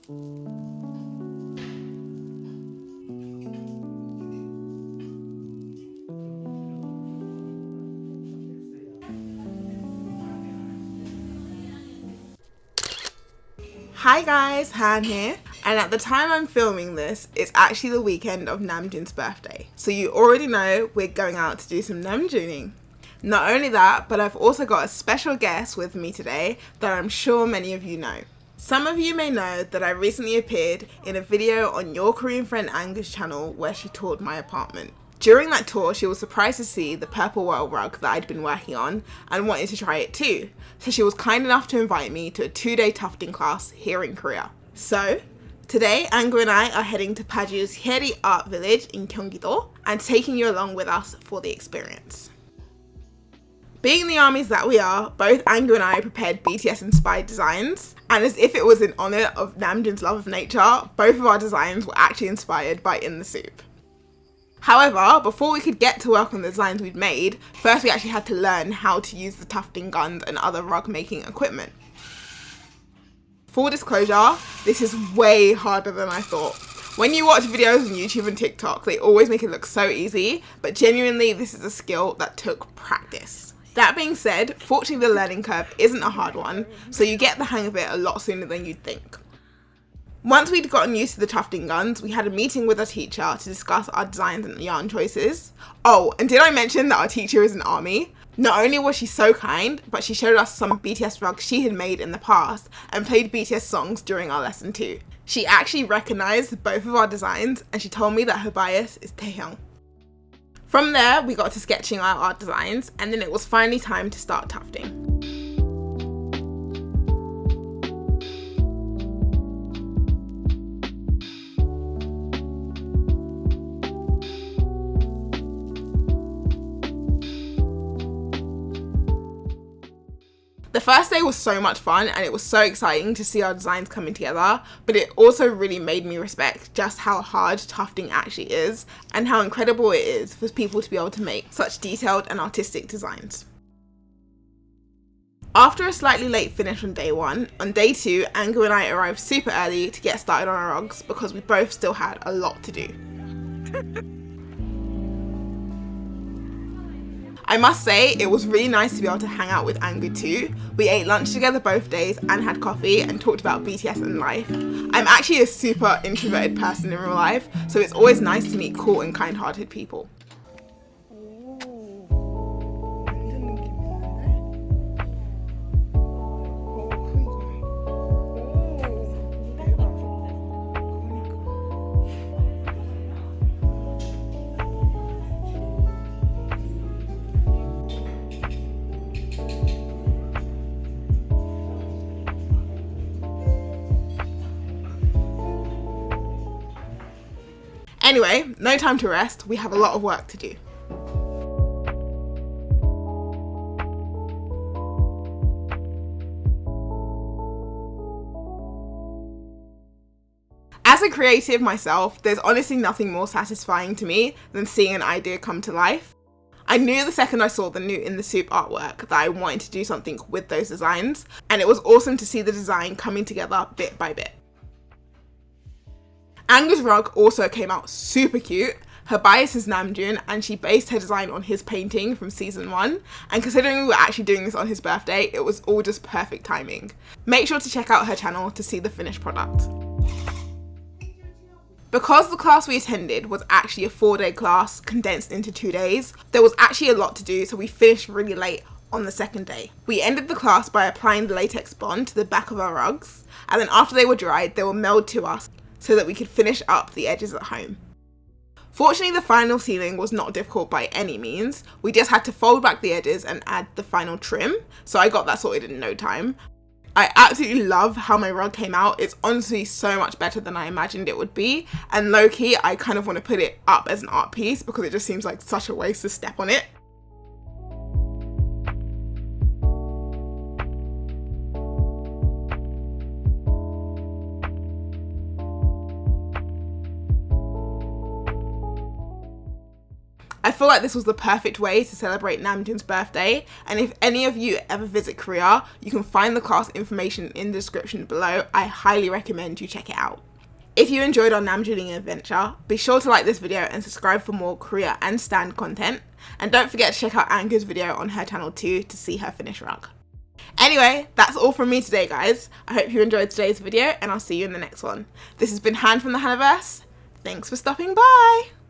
Hi guys, Han here, and at the time I'm filming this, it's actually the weekend of Namjoon's birthday. So you already know we're going out to do some Namjooning. Not only that, but I've also got a special guest with me today that I'm sure many of you know. Some of you may know that I recently appeared in a video on your Korean friend Anger's channel where she toured my apartment. During that tour, she was surprised to see the purple well rug that I'd been working on and wanted to try it too. So she was kind enough to invite me to a 2-day tufting class here in Korea. So today, Anger and I are heading to Paju's Heyri art village in Gyeonggi-do and taking you along with us for the experience. Being the armies that we are, both Anger and I prepared BTS inspired designs, and as if it was in honour of Namjoon's love of nature, both of our designs were actually inspired by In the Soop. However, before we could get to work on the designs we'd made, first we actually had to learn how to use the tufting guns and other rug making equipment. Full disclosure, this is way harder than I thought. When you watch videos on YouTube and TikTok, they always make it look so easy, but genuinely this is a skill that took practice. That being said, fortunately the learning curve isn't a hard one, so you get the hang of it a lot sooner than you'd think. Once we'd gotten used to the tufting guns, we had a meeting with our teacher to discuss our designs and yarn choices. Oh, and did I mention that our teacher is an army? Not only was she so kind, but she showed us some BTS rugs she had made in the past and played BTS songs during our lesson too. She actually recognised both of our designs and she told me that her bias is Taehyung. From there, we got to sketching out our designs and then it was finally time to start tufting. The first day was so much fun and it was so exciting to see our designs coming together, but it also really made me respect just how hard tufting actually is and how incredible it is for people to be able to make such detailed and artistic designs. After a slightly late finish on day 1, on day 2, Anger and I arrived super early to get started on our rugs because we both still had a lot to do. I must say, it was really nice to be able to hang out with Anger too. We ate lunch together both days and had coffee and talked about BTS and life. I'm actually a super introverted person in real life, so it's always nice to meet cool and kind-hearted people. Anyway, no time to rest, we have a lot of work to do. As a creative myself, there's honestly nothing more satisfying to me than seeing an idea come to life. I knew the second I saw the new In the Soop artwork that I wanted to do something with those designs, and it was awesome to see the design coming together bit by bit. Anger's rug also came out super cute. Her bias is Namjoon and she based her design on his painting from season 1, and considering we were actually doing this on his birthday, it was all just perfect timing. Make sure to check out her channel to see the finished product. Because the class we attended was actually a 4-day class condensed into 2 days, there was actually a lot to do, so we finished really late on the second day. We ended the class by applying the latex bond to the back of our rugs, and then after they were dried, they were mailed to us so that we could finish up the edges at home. Fortunately, the final ceiling was not difficult by any means. We just had to fold back the edges and add the final trim, so I got that sorted in no time. I absolutely love how my rug came out. It's honestly so much better than I imagined it would be, and low-key, I kind of want to put it up as an art piece because it just seems like such a waste to step on it. I feel like this was the perfect way to celebrate Namjoon's birthday, and if any of you ever visit Korea, you can find the class information in the description below. I highly recommend you check it out. If you enjoyed our Namjooning adventure, be sure to like this video and subscribe for more Korea and Stan content. And don't forget to check out Anka's video on her channel too to see her finished rug. Anyway, that's all from me today, guys. I hope you enjoyed today's video and I'll see you in the next one. This has been Han from the Haniverse. Thanks for stopping by.